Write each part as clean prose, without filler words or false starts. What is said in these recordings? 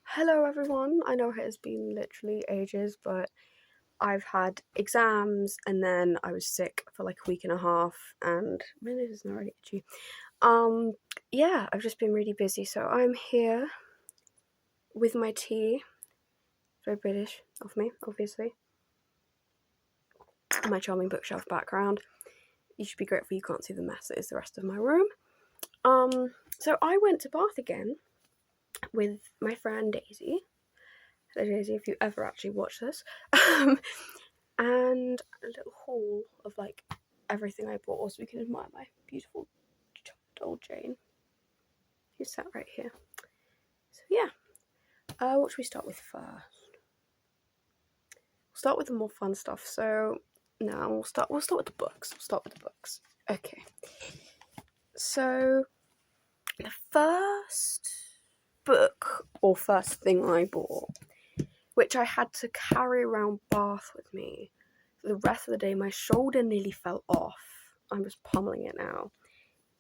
Hello everyone, I know it has been literally ages, but I've had exams and then I was sick for like a week and a half and my nose is not really itchy. Yeah, I've just been really busy, so I'm here with my tea. Very British of me, obviously. And my charming bookshelf background. You should be grateful you can't see the mess that is the rest of my room. So I went to Bath again with my friend Daisy. So Daisy, if you ever actually watch this. And a little haul of like everything I bought, so we can admire my beautiful old Jane, who's sat right here. So yeah, what should we start with first? We'll start with the more fun stuff. So now we'll start with the books. Okay. So the first book or first thing I bought, which I had to carry around Bath with me for the rest of the day. My shoulder nearly fell off. I'm just pummeling it now.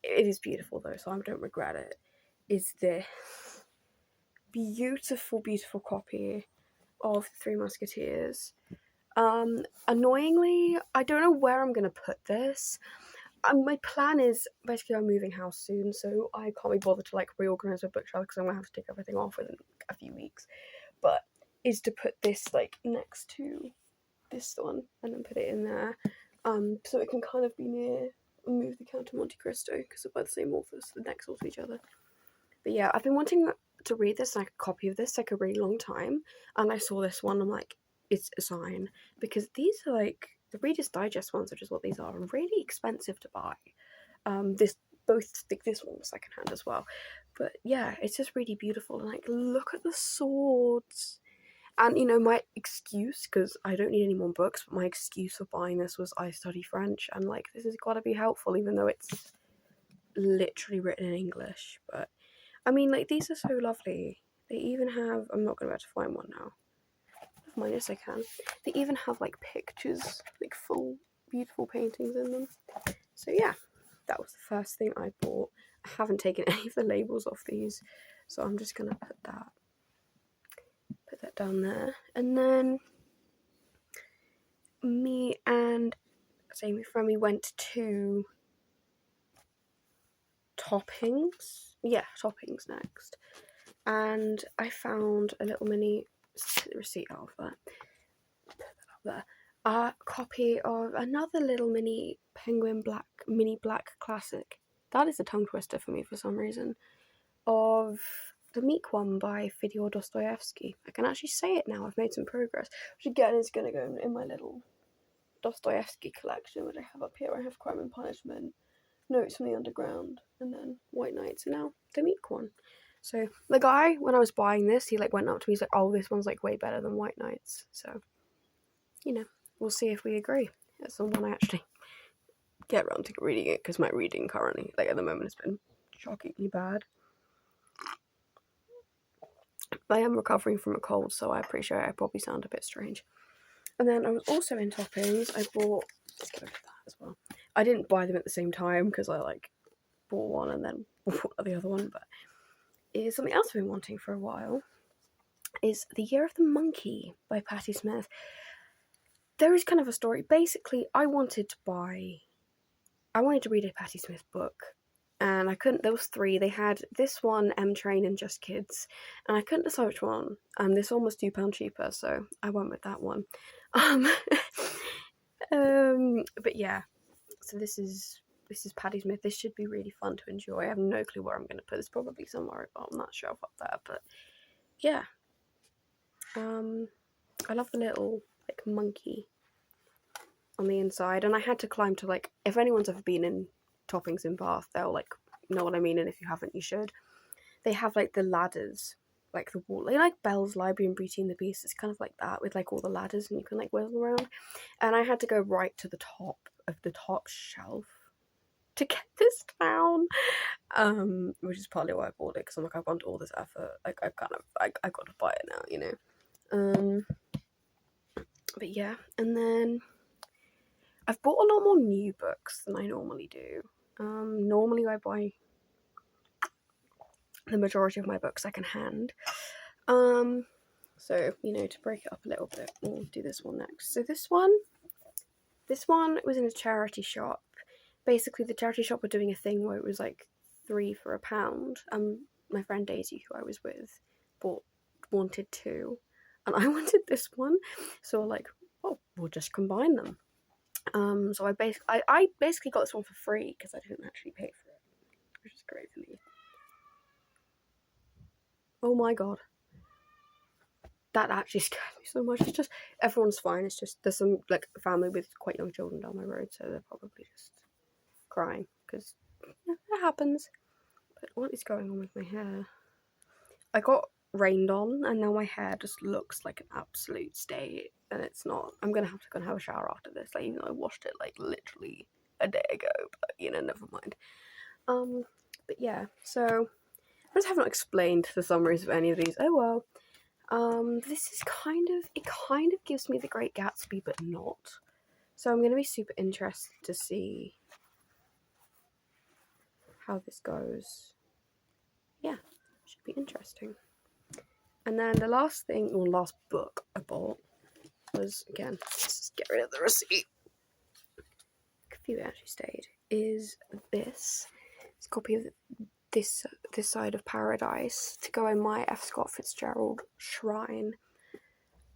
It is beautiful though, so I don't regret it. Is this beautiful copy of The Three Musketeers. Annoyingly, I don't know where I'm gonna put this. My plan is basically I'm moving house soon, so I can't be bothered to like reorganize my bookshelf because I'm gonna have to take everything off in a few weeks. But is to put this like next to this one and then put it in there, so it can kind of be near Move the Count of Monte Cristo because they're by the same authors, they're next door to each other. But yeah, I've been wanting to read this, like a copy of this, like a really long time, and I saw this one. I'm like, it's a sign because these are like the Reader's Digest ones, which is what these are, really expensive to buy. This one was secondhand as well, but yeah, it's just really beautiful. And like, look at the swords. And my excuse, because I don't need any more books, but my excuse for buying this was I study French, and like this has got to be helpful, even though it's literally written in English. But I mean, like, these are so lovely. They even have, I'm not going to be able to find one now. Mine, yes, I can. They even have, like, pictures, like, full, beautiful paintings in them. So, yeah, that was the first thing I bought. I haven't taken any of the labels off these, so I'm just going to put that down there. And then me and Amy friend, we went to Toppings. Yeah, Toppings next. And I found a little mini receipt of that. Put that up there. A copy of another little mini black classic. That is a tongue twister for me for some reason. Of The Meek One by Fyodor Dostoevsky. I can actually say it now. I've made some progress. Which again is going to go in my little Dostoevsky collection, which I have up here. I have Crime and Punishment, Notes from the Underground, and then White Nights, and now The Meek One. So the guy, when I was buying this, he like went up to me, he's like, oh, this one's like way better than White Nights. So, we'll see if we agree. It's the one I actually get around to reading it, because my reading currently, like at the moment, has been shockingly bad. I am recovering from a cold, so I appreciate I probably sound a bit strange. And then I was also in Toppings. I bought, let's get rid of that as well. I didn't buy them at the same time because I like bought one and then bought the other one, but it is something else I've been wanting for a while. Is The Year of the Monkey by Patti Smith. There is kind of a story. Basically, I wanted to read a Patti Smith book, and I couldn't. There was three. They had this one, M Train, and Just Kids, and I couldn't decide which one. This one was £2 cheaper, so I went with that one. But yeah, so this is Patti Smith. This should be really fun to enjoy. I have no clue where I'm going to put this. Probably somewhere on that shelf up there, but yeah. I love the little like monkey on the inside, and I had to climb to like, if anyone's ever been in Toppings in Bath, they'll like know what I mean, and if you haven't, you should. They have like the ladders, like the wall, like Belle's Library and Beauty and the Beast. It's kind of like that with like all the ladders, and you can like whirl around. And I had to go right to the top of the top shelf to get this down, which is partly why I bought it, because I'm like, I've gone to all this effort, like I've got to buy it now, but yeah. And then I've bought a lot more new books than I normally do. Normally I buy the majority of my books secondhand, So, you know, to break it up a little bit, we'll do this one next. So this one was in a charity shop. Basically, the charity shop were doing a thing where it was like 3 for £1. My friend Daisy, who I was with, wanted 2, and I wanted this one. So we're like, oh, we'll just combine them. So I basically got this one for free because I didn't actually pay for it, which is great for me. Oh my god. That actually scared me so much. It's just, everyone's fine. It's just, there's some, like, family with quite young children down my road, so they're probably just crying, because, yeah, that happens. But what is going on with my hair? I got rained on, and now my hair just looks like an absolute state, and it's not. I'm gonna have to go and have a shower after this, like, even though I washed it, like, literally a day ago, but, you know, never mind. But yeah, so, I just haven't explained the summaries of any of these. Oh well. This is it kind of gives me The Great Gatsby, but not. So I'm going to be super interested to see how this goes. Yeah, should be interesting. And then the last book I bought was, again, let's just get rid of the receipt. A few actually stayed. Is this. It's a copy of this Side of Paradise to go in my F. Scott Fitzgerald shrine.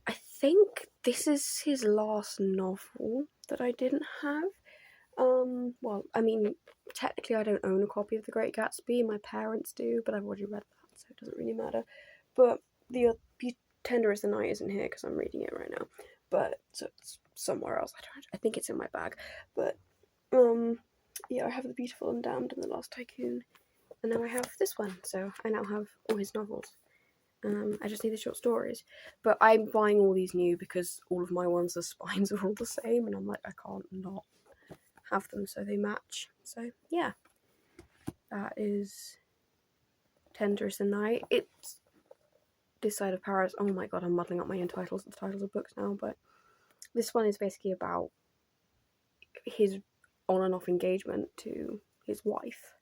I think this is his last novel that I didn't have. Well, I mean, technically I don't own a copy of The Great Gatsby. My parents do, but I've already read that, so it doesn't really matter. But the Tender is the Night isn't here because I'm reading it right now. But so it's somewhere else. I think it's in my bag. But yeah, I have The Beautiful and Damned and The Last Tycoon, and now I have this one. So I now have all his novels. I just need the short stories. But I'm buying all these new because all of my ones, the spines are all the same, and I'm like, I can't not have them so they match. So yeah, that is Tender is the Night. It's This Side of Paris. Oh my god, I'm muddling up my own titles. The titles of books now, but this one is basically about his on and off engagement to his wife.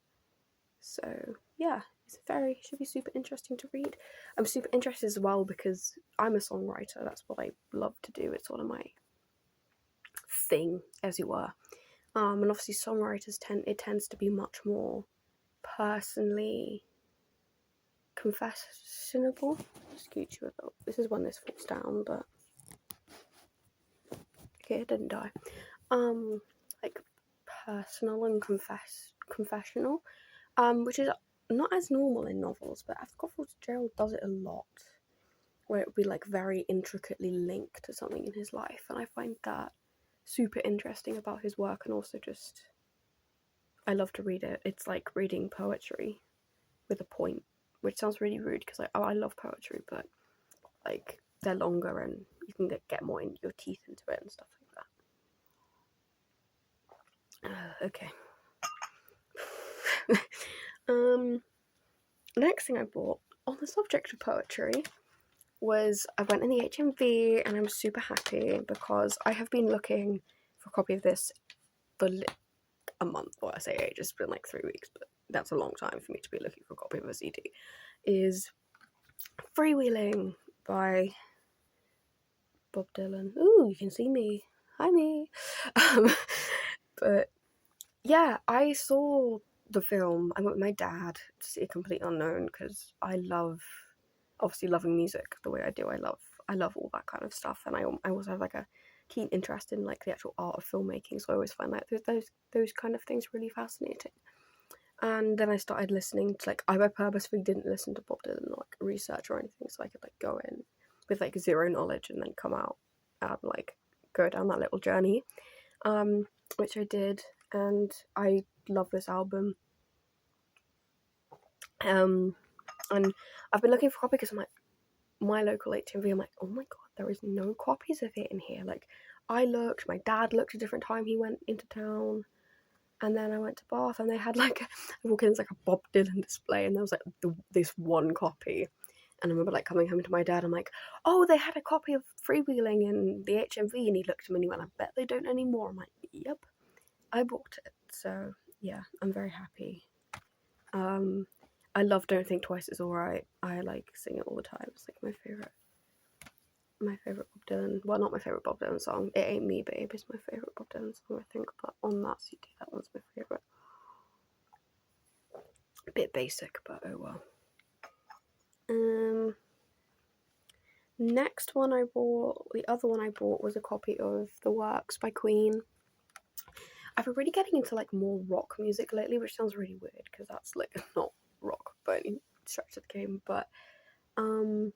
So yeah, should be super interesting to read. I'm super interested as well because I'm a songwriter. That's what I love to do. It's sort of my thing, as it were. And obviously songwriters tends to be much more personally confessionable. Scoot you a bit. This is when this falls down, but okay, it didn't die. Like personal and confessional, which is not as normal in novels, but F. Scott Fitzgerald does it a lot, where it would be like very intricately linked to something in his life, and I find that super interesting about his work, and also just I love to read it. It's like reading poetry with a point, which sounds really rude because I love poetry, but like they're longer and you can get more in your teeth into it and stuff like that. Okay. Next thing I bought on the subject of poetry was I went in the HMV, and I'm super happy because I have been looking for a copy of this for a month. Well, I say age, it's been like 3 weeks, but that's a long time for me to be looking for a copy of a CD. Is Freewheeling by Bob Dylan. Ooh, you can see me. Hi, me. But yeah, I saw the film. I went with my dad to see A Complete Unknown because I love, obviously loving music the way I do. I love all that kind of stuff, and I also have like a keen interest in like the actual art of filmmaking. So I always find like those kind of things really fascinating. And then I started listening to, like, I purposefully didn't listen to Bob Dylan or like research or anything, so I could like go in with like zero knowledge and then come out and like go down that little journey, which I did, and I love this album. And I've been looking for a copy because I'm like, my local HMV, I'm like, oh my god, there is no copies of it in here. Like, I looked, my dad looked a different time he went into town, and then I went to Bath, and they had like I walk in, it's like a Bob Dylan display, and there was like this one copy. And I remember like coming home to my dad, I'm like, oh, they had a copy of Freewheeling in the HMV, and he looked at me and he went, I bet they don't anymore. I'm like, yep, I bought it. So yeah, I'm very happy. I love Don't Think Twice Is Alright. I like sing it all the time. It's like my favourite Bob Dylan. Well, not my favourite Bob Dylan song. It Ain't Me, Babe is my favourite Bob Dylan song, I think. But on that CD, that one's my favourite. A bit basic, but oh well. Next one I bought, the other one I bought was a copy of The Works by Queen. I've been really getting into like more rock music lately, which sounds really weird because that's like not rock by any stretch of the game. But I've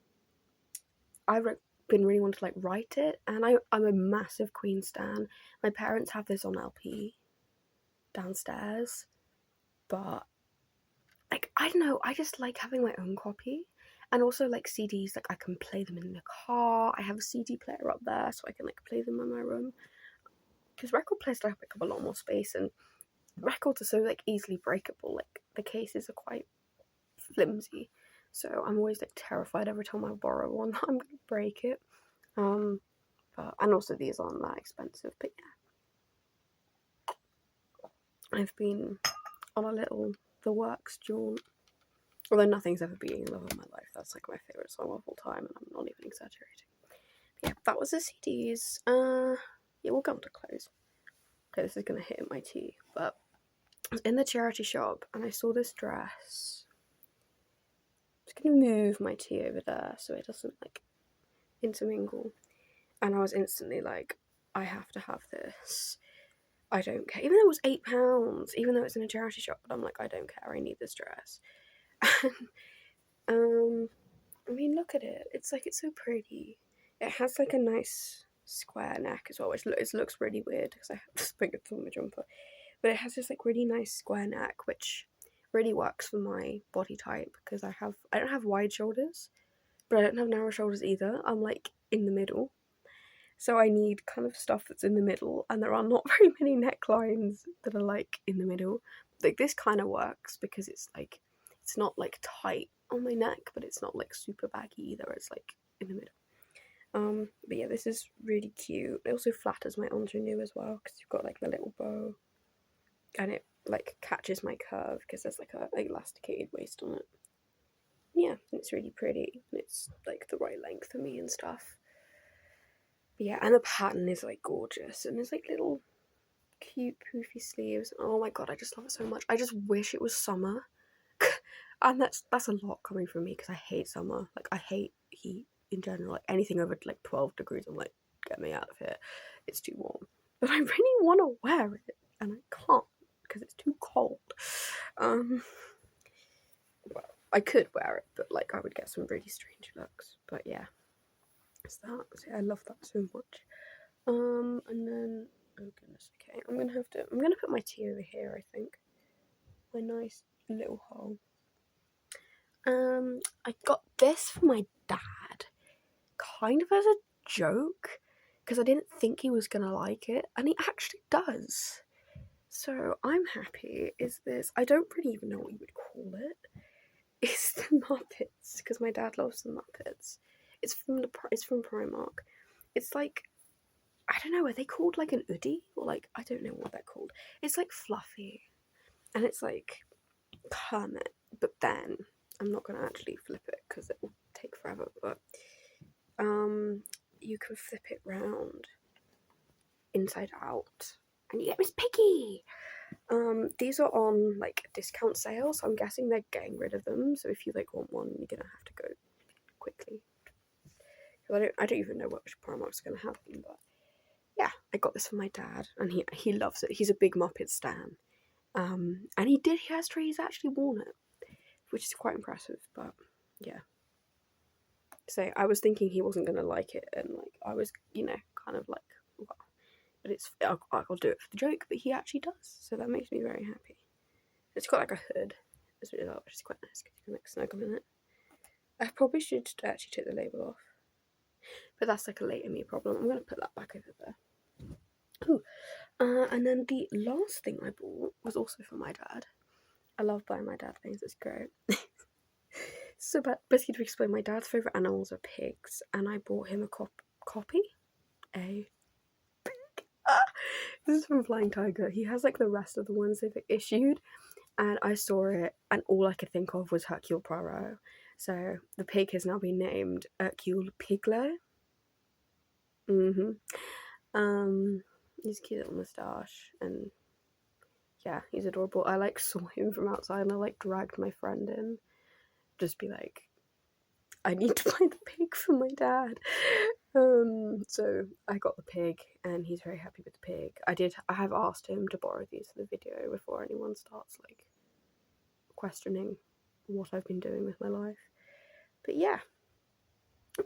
been really wanting to like write it, and I'm a massive Queen stan. My parents have this on LP downstairs, but like I don't know, I just like having my own copy. And also like CDs, like I can play them in the car. I have a CD player up there so I can like play them in my room. Because record players take up a lot more space, and records are so like easily breakable. Like the cases are quite flimsy, so I'm always like terrified every time I borrow one that I'm gonna break it. And also these aren't that expensive, but yeah, I've been on a little The Works jaunt. Although nothing's ever been in love of my life. That's like my favourite song of all time, and I'm not even exaggerating. But yeah, that was the CDs. Yeah, we'll come to close. Okay, this is gonna hit my tea, but I was in the charity shop and I saw this dress. I'm just gonna move my tea over there so it doesn't like intermingle. And I was instantly like, I have to have this. I don't care. Even though it was £8, even though it's in a charity shop, but I'm like, I don't care, I need this dress. I mean, look at it. It's like, it's so pretty. It has like a nice square neck as well, which looks really weird because I have this big on my jumper. But it has this like really nice square neck, which really works for my body type because I don't have wide shoulders, but I don't have narrow shoulders either. I'm like in the middle. So I need kind of stuff that's in the middle, and there are not very many necklines that are like in the middle. Like this kind of works because it's like, it's not like tight on my neck, but it's not like super baggy either. It's like in the middle. But yeah, this is really cute. It also flatters my ingenue as well because you've got like the little bow, and it like catches my curve because there's like a elasticated waist on it. Yeah, it's really pretty, and it's like the right length for me and stuff. But yeah, and the pattern is like gorgeous, and there's like little cute poofy sleeves. Oh my god, I just love it so much. I just wish it was summer. And that's a lot coming from me because I hate summer. Like I hate heat in general. Like anything over like 12 degrees, I'm like, get me out of here. It's too warm. But I really want to wear it, and I can't because it's too cold. Well, I could wear it, but like I would get some really strange looks. But yeah, it's that. I love that so much. And then, oh goodness, okay, I'm gonna put my tea over here, I think. My nice little hole. I got this for my dad, kind of as a joke, because I didn't think he was gonna like it, and he actually does. So I'm happy. Is this? I don't really even know what you would call it. It's the Muppets, because my dad loves the Muppets. It's from Primark. It's like, I don't know, are they called like an hoodie? Or like, I don't know what they're called. It's like fluffy. And it's like Kermit. But then, I'm not going to actually flip it because it will take forever. But you can flip it round inside out. And you get Miss Piggy! These are on like discount sale, so I'm guessing they're getting rid of them. So if you like want one, you're gonna have to go quickly. Because I don't even know which Primark's gonna have them, but yeah, I got this for my dad, and he loves it. He's a big Muppet stan, and he's actually worn it, which is quite impressive. But yeah, so I was thinking he wasn't gonna like it, and like I was, kind of like, well, but I'll do it for the joke. But he actually does, so that makes me very happy. It's got like a hood as well, which is quite nice because you can like snuggle in it. I probably should actually take the label off, but that's like a later me problem. I'm gonna put that back over there. Ooh. And then the last thing I bought was also for my dad. I love buying my dad things, it's great. So basically, to explain, my dad's favourite animals are pigs, and I bought him a copy? This is from Flying Tiger. He has like the rest of the ones they've issued, and I saw it, and all I could think of was Hercule Poirot. So the pig has now been named Hercule Piglet. He's a cute little moustache, and yeah, he's adorable. I like saw him from outside, and I like dragged my friend in, just be like, I need to buy the pig for my dad. So I got the pig, and he's very happy with the pig. I have asked him to borrow these for the video before anyone starts like questioning what I've been doing with my life. But yeah,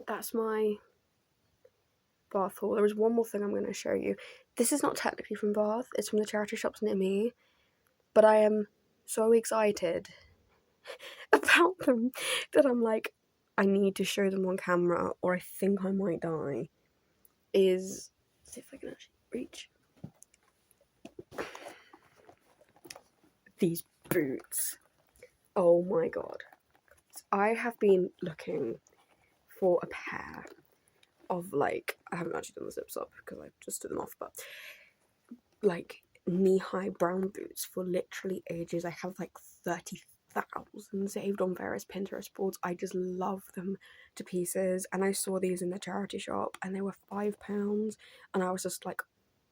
that's my Bath haul. There is one more thing I'm going to show you. This is not technically from Bath, it's from the charity shops near me, but I am so excited about them that I'm like, I need to show them on camera or I think I might die. Let's see if I can actually reach these boots. Oh my god. I have been looking for a pair of like, I haven't actually done the zips up because I just took them off, but like knee-high brown boots for literally ages. I have like 30,000 saved on various Pinterest boards. I just love them to pieces, and I saw these in the charity shop and they were £5, and I was just like,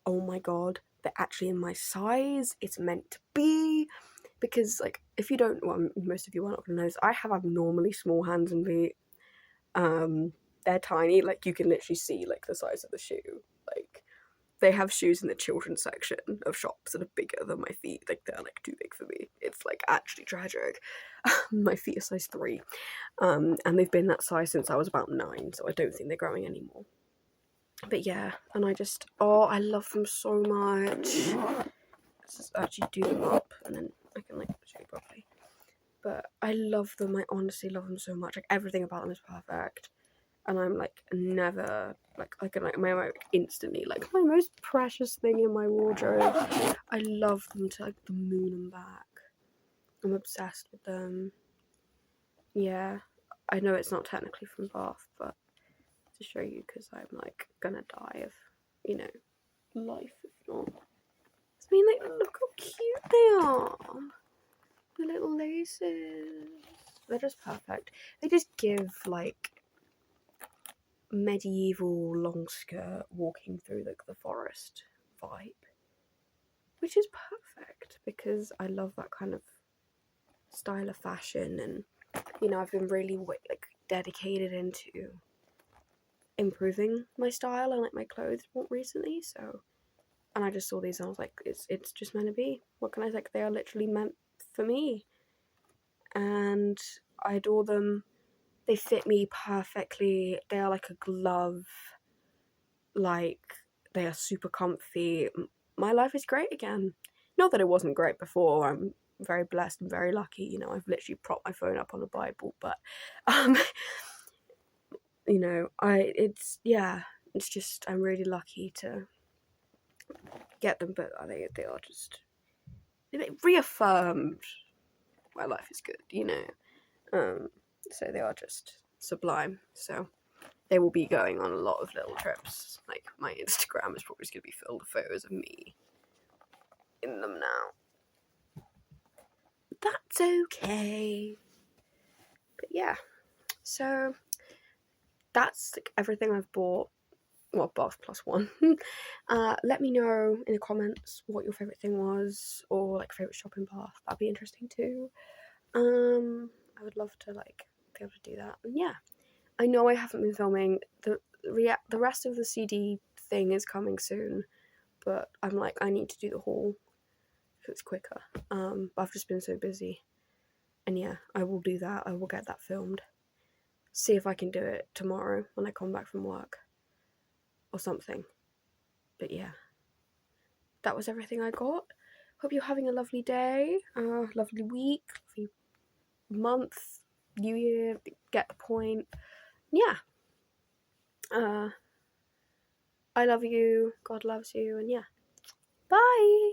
oh my god, they're actually in my size. It's meant to be. Because like, if you don't, well, most of you are not gonna know this, I have abnormally small hands and feet. They're tiny, like you can literally see like the size of the shoe. Like, they have shoes in the children's section of shops that are bigger than my feet. Like, they're like too big for me. It's like actually tragic. My feet are size 3, and they've been that size since I was about 9, so I don't think they're growing anymore. But yeah, and I love them so much. Let's just actually do them up, and then I can like show you properly. But I love them. I honestly love them so much. Like, everything about them is perfect. And I'm like never like I can like my instantly like my most precious thing in my wardrobe. I love them to like the moon and back. I'm obsessed with them. Yeah, I know it's not technically from Bath, but to show you, because I'm like gonna die of, you know, life if not. I mean, like, look how cute they are. The little laces. They're just perfect. They just give like medieval long skirt walking through like the forest vibe, which is perfect because I love that kind of style of fashion. And you know, I've been really like dedicated into improving my style and like my clothes more recently. So, and I just saw these and I was like, it's just meant to be. What can I say? They are literally meant for me, and I adore them. They fit me perfectly. They are like a glove. Like, they are super comfy. My life is great again. Not that it wasn't great before. I'm very blessed and very lucky. You know, I've literally propped my phone up on a Bible, but you know, it's just I'm really lucky to get them, but they are just, they reaffirmed my life is good, you know. So they are just sublime. So they will be going on a lot of little trips. Like, my Instagram is probably just going to be filled with photos of me in them now. That's okay. But yeah, so that's like everything I've bought. Well, Bath plus one. Let me know in the comments what your favourite thing was, or like favourite shop in Bath. That'd be interesting too. I would love to like be able to do that. And yeah, I know I haven't been filming. The rest of the CD thing is coming soon, but I'm like, I need to do the haul if it's quicker. But I've just been so busy. And yeah, I will do that. I will get that filmed. See if I can do it tomorrow when I come back from work or something. But yeah, that was everything I got. Hope you're having a lovely day, lovely week, lovely month, new year. Get the point. Yeah. I love you. God loves you. And yeah. Bye.